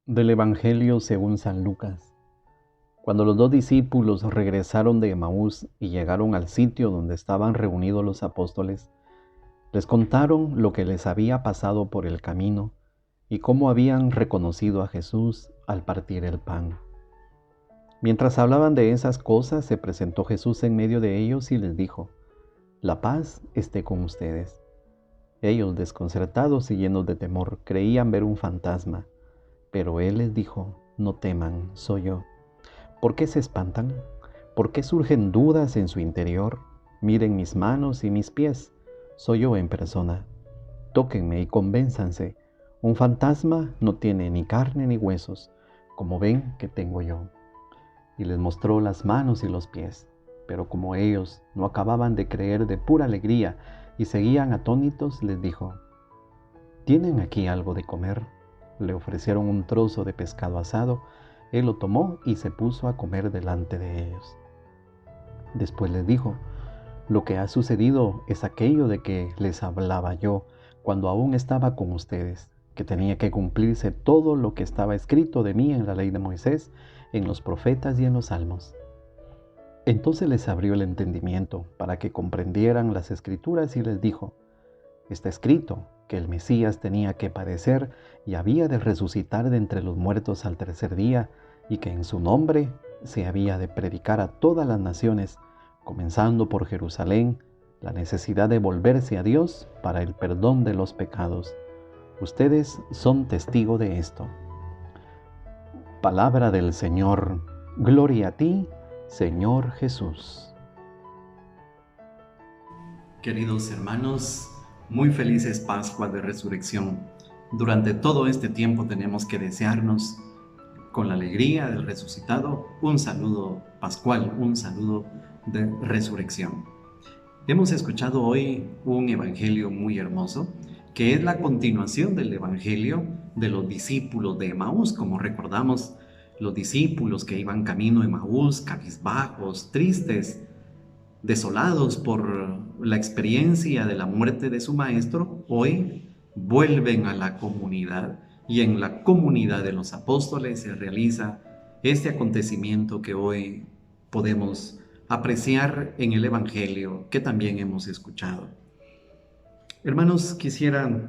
Del Evangelio según San Lucas. Cuando los dos discípulos regresaron de Emaús y llegaron al sitio donde estaban reunidos los apóstoles, les contaron lo que les había pasado por el camino y cómo habían reconocido a Jesús al partir el pan. Mientras hablaban de esas cosas, se presentó Jesús en medio de ellos y les dijo: «La paz esté con ustedes». Ellos, desconcertados y llenos de temor, creían ver un fantasma, pero él les dijo: «No teman, soy yo». ¿Por qué se espantan? ¿Por qué surgen dudas en su interior? Miren mis manos y mis pies. Soy yo en persona. Tóquenme y convénzanse. Un fantasma no tiene ni carne ni huesos, como ven que tengo yo. Y les mostró las manos y los pies. Pero como ellos no acababan de creer de pura alegría y seguían atónitos, les dijo: ¿tienen aquí algo de comer? Le ofrecieron un trozo de pescado asado. Él lo tomó y se puso a comer delante de ellos. Después les dijo: lo que ha sucedido es aquello de que les hablaba yo cuando aún estaba con ustedes, que tenía que cumplirse todo lo que estaba escrito de mí en la ley de Moisés, en los profetas y en los salmos. Entonces les abrió el entendimiento para que comprendieran las escrituras y les dijo: está escrito que el Mesías tenía que padecer y había de resucitar de entre los muertos al tercer día, y que en su nombre se había de predicar a todas las naciones, comenzando por Jerusalén, la necesidad de volverse a Dios para el perdón de los pecados. Ustedes son testigos de esto. Palabra del Señor. Gloria a ti, Señor Jesús. Queridos hermanos, muy felices Pascuas de Resurrección. Durante todo este tiempo tenemos que desearnos, con la alegría del resucitado, un saludo pascual, un saludo de resurrección. Hemos escuchado hoy un evangelio muy hermoso, que es la continuación del evangelio de los discípulos de Emaús. Como recordamos, los discípulos que iban camino a Emaús, cabizbajos, tristes, desolados por la experiencia de la muerte de su maestro, hoy vuelven a la comunidad, y en la comunidad de los apóstoles se realiza este acontecimiento que hoy podemos apreciar en el Evangelio que también hemos escuchado. Hermanos, quisiera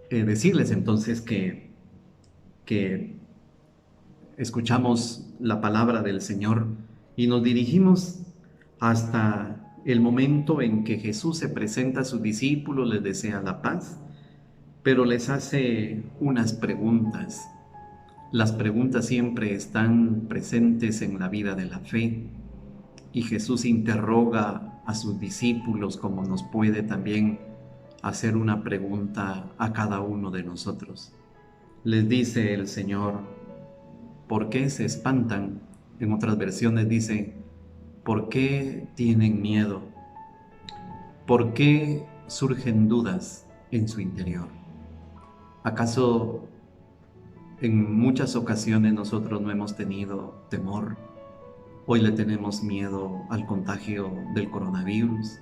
decirles entonces que escuchamos la palabra del Señor y nos dirigimos hasta el momento en que Jesús se presenta a sus discípulos, les desea la paz, pero les hace unas preguntas. Las preguntas siempre están presentes en la vida de la fe, y Jesús interroga a sus discípulos como nos puede también hacer una pregunta a cada uno de nosotros. Les dice el Señor: ¿por qué se espantan? En otras versiones dice: ¿por qué tienen miedo? ¿Por qué surgen dudas en su interior? ¿Acaso en muchas ocasiones nosotros no hemos tenido temor? Hoy le tenemos miedo al contagio del coronavirus.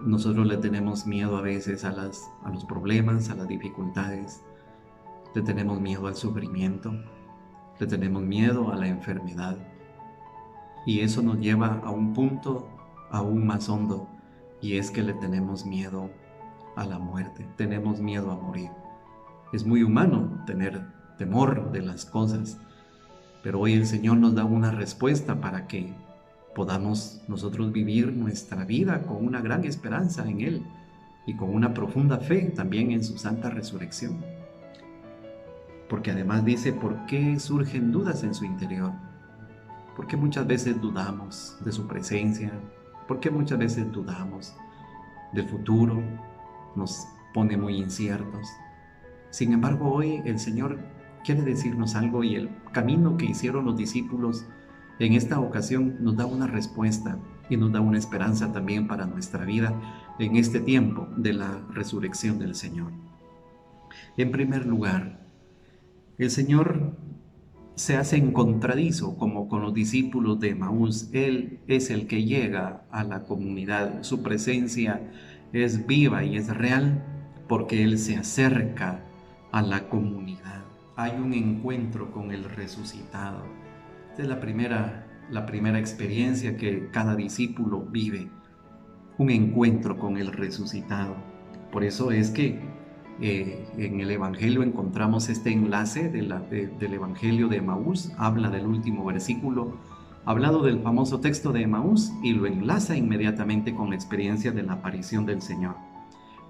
Nosotros le tenemos miedo a veces a los problemas, a las dificultades. Le tenemos miedo al sufrimiento. Le tenemos miedo a la enfermedad. Y eso nos lleva a un punto aún más hondo, y es que le tenemos miedo a la muerte. Tenemos miedo a morir. Es muy humano tener temor de las cosas, pero hoy el Señor nos da una respuesta para que podamos nosotros vivir nuestra vida con una gran esperanza en Él y con una profunda fe también en su santa resurrección. Porque además dice: ¿por qué surgen dudas en su interior? ¿Por qué muchas veces dudamos de su presencia? ¿Por qué muchas veces dudamos del futuro? Nos pone muy inciertos. Sin embargo, hoy el Señor quiere decirnos algo, y el camino que hicieron los discípulos en esta ocasión nos da una respuesta y nos da una esperanza también para nuestra vida en este tiempo de la resurrección del Señor. En primer lugar, el Señor se hace encontradizo como con los discípulos de Emaús. Él es el que llega a la comunidad. Su presencia es viva y es real porque Él se acerca a la comunidad. Hay un encuentro con el resucitado. Esta es la primera experiencia que cada discípulo vive, un encuentro con el resucitado. Por eso es que en el Evangelio encontramos este enlace del Evangelio de Emaús. Habla del último versículo, hablado del famoso texto de Emaús, y lo enlaza inmediatamente con la experiencia de la aparición del Señor.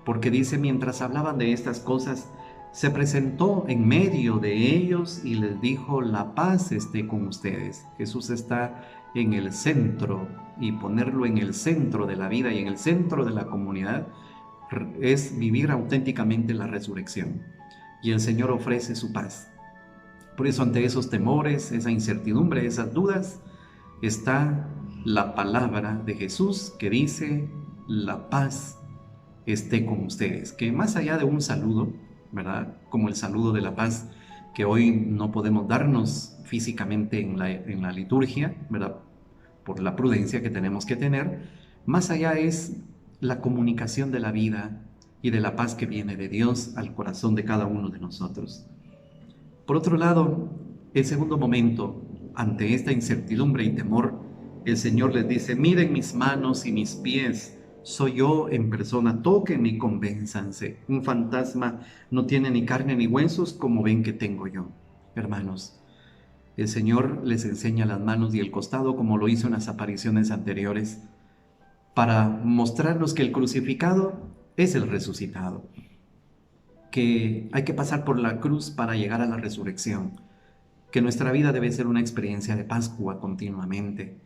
Porque dice, mientras hablaban de estas cosas, se presentó en medio de ellos y les dijo, la paz esté con ustedes. Jesús está en el centro, y ponerlo en el centro de la vida y en el centro de la comunidad es vivir auténticamente la resurrección. Y el Señor ofrece su paz. Por eso, ante esos temores, esa incertidumbre, esas dudas, está la palabra de Jesús que dice, la paz esté con ustedes. Que más allá de un saludo, ¿verdad?, como el saludo de la paz, que hoy no podemos darnos físicamente en la liturgia, ¿verdad?, por la prudencia que tenemos que tener, más allá es la comunicación de la vida y de la paz que viene de Dios al corazón de cada uno de nosotros. Por otro lado, el segundo momento, ante esta incertidumbre y temor, el Señor les dice, miren mis manos y mis pies, soy yo en persona, tóquenme y convénzanse. Un fantasma no tiene ni carne ni huesos como ven que tengo yo. Hermanos, el Señor les enseña las manos y el costado como lo hizo en las apariciones anteriores, para mostrarnos que el crucificado es el resucitado, que hay que pasar por la cruz para llegar a la resurrección, que nuestra vida debe ser una experiencia de Pascua continuamente,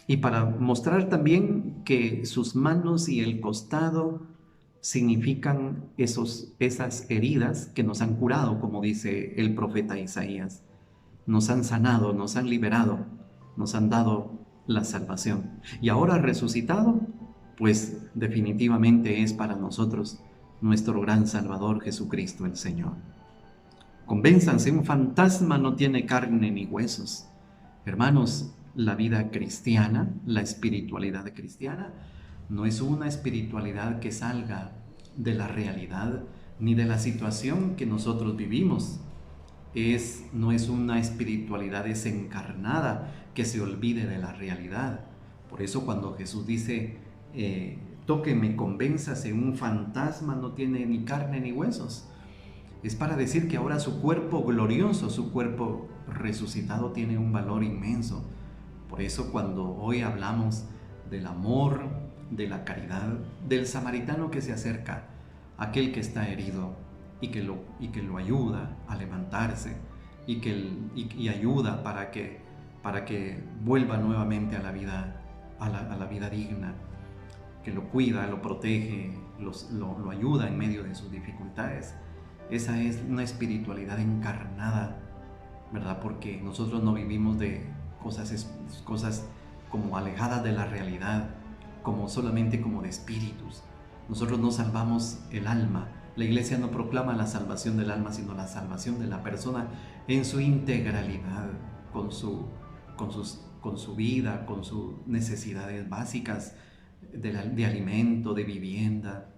y para mostrar también que sus manos y el costado significan esas heridas que nos han curado, como dice el profeta Isaías, nos han sanado, nos han liberado, nos han dado la salvación. Y ahora resucitado, pues definitivamente es para nosotros nuestro gran Salvador Jesucristo el Señor. Convénzanse, un fantasma no tiene carne ni huesos. Hermanos, la vida cristiana, la espiritualidad cristiana, no es una espiritualidad que salga de la realidad ni de la situación que nosotros vivimos. No es una espiritualidad desencarnada que se olvide de la realidad. Por eso cuando Jesús dice, tóqueme, convénzase, un fantasma no tiene ni carne ni huesos, es para decir que ahora su cuerpo glorioso, su cuerpo resucitado tiene un valor inmenso. Por eso cuando hoy hablamos del amor, de la caridad, del samaritano que se acerca, aquel que está herido, y que lo ayuda a levantarse y ayuda para que vuelva nuevamente a la vida digna, que lo cuida, lo protege, lo ayuda en medio de sus dificultades. Esa es una espiritualidad encarnada, ¿verdad? Porque nosotros no vivimos de cosas como alejadas de la realidad, solamente como de espíritus. Nosotros no salvamos el alma. La Iglesia no proclama la salvación del alma, sino la salvación de la persona en su integralidad, con su vida, con sus necesidades básicas de alimento, de vivienda,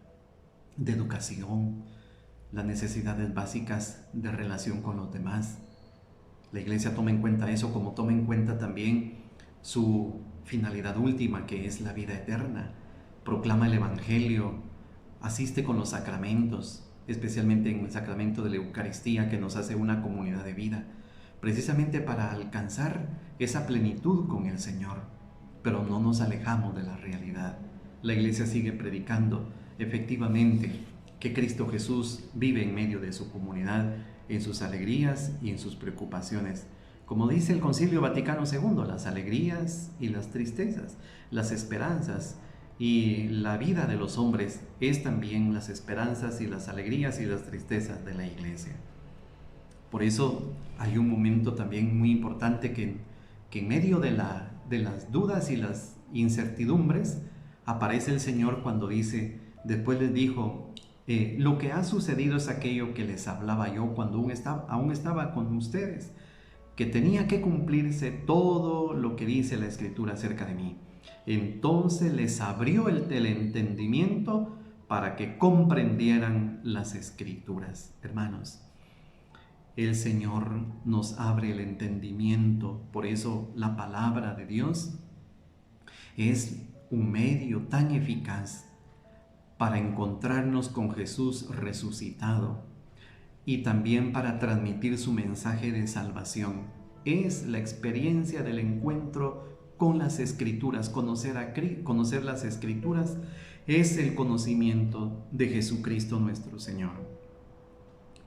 de educación, las necesidades básicas de relación con los demás. La Iglesia toma en cuenta eso, como toma en cuenta también su finalidad última, que es la vida eterna. Proclama el Evangelio, asiste con los sacramentos, especialmente en el sacramento de la Eucaristía, que nos hace una comunidad de vida, precisamente para alcanzar esa plenitud con el Señor. Pero no nos alejamos de la realidad. La Iglesia sigue predicando efectivamente que Cristo Jesús vive en medio de su comunidad, en sus alegrías y en sus preocupaciones. Como dice el Concilio Vaticano II, las alegrías y las tristezas, las esperanzas y la vida de los hombres es también las esperanzas y las alegrías y las tristezas de la Iglesia. Por eso hay un momento también muy importante que en medio de las dudas y las incertidumbres aparece el Señor cuando dice, después les dijo, lo que ha sucedido es aquello que les hablaba yo cuando aún estaba con ustedes, que tenía que cumplirse todo lo que dice la Escritura acerca de mí. Entonces les abrió el entendimiento para que comprendieran las Escrituras. Hermanos, El Señor nos abre el entendimiento. Por eso la palabra de Dios es un medio tan eficaz para encontrarnos con Jesús resucitado y también para transmitir su mensaje de salvación. Es la experiencia del encuentro con las Escrituras. Conocer las Escrituras es el conocimiento de Jesucristo nuestro Señor.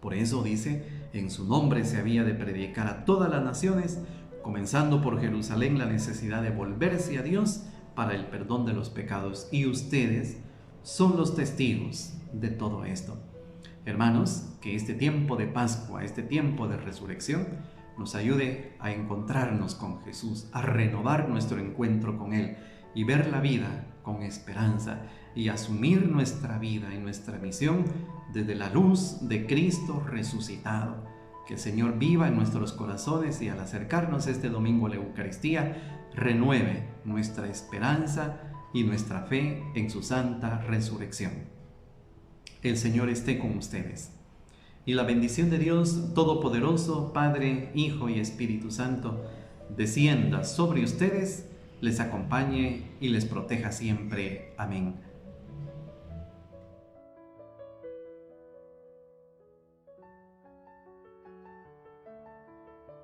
Por eso dice, en su nombre se había de predicar a todas las naciones, comenzando por Jerusalén, la necesidad de volverse a Dios para el perdón de los pecados. Y ustedes son los testigos de todo esto. Hermanos, que este tiempo de Pascua, este tiempo de resurrección, nos ayude a encontrarnos con Jesús, a renovar nuestro encuentro con Él y ver la vida con esperanza y asumir nuestra vida y nuestra misión desde la luz de Cristo resucitado. Que el Señor viva en nuestros corazones y al acercarnos este domingo a la Eucaristía, renueve nuestra esperanza y nuestra fe en su santa resurrección. El Señor esté con ustedes. Y la bendición de Dios Todopoderoso, Padre, Hijo y Espíritu Santo, descienda sobre ustedes, les acompañe y les proteja siempre. Amén.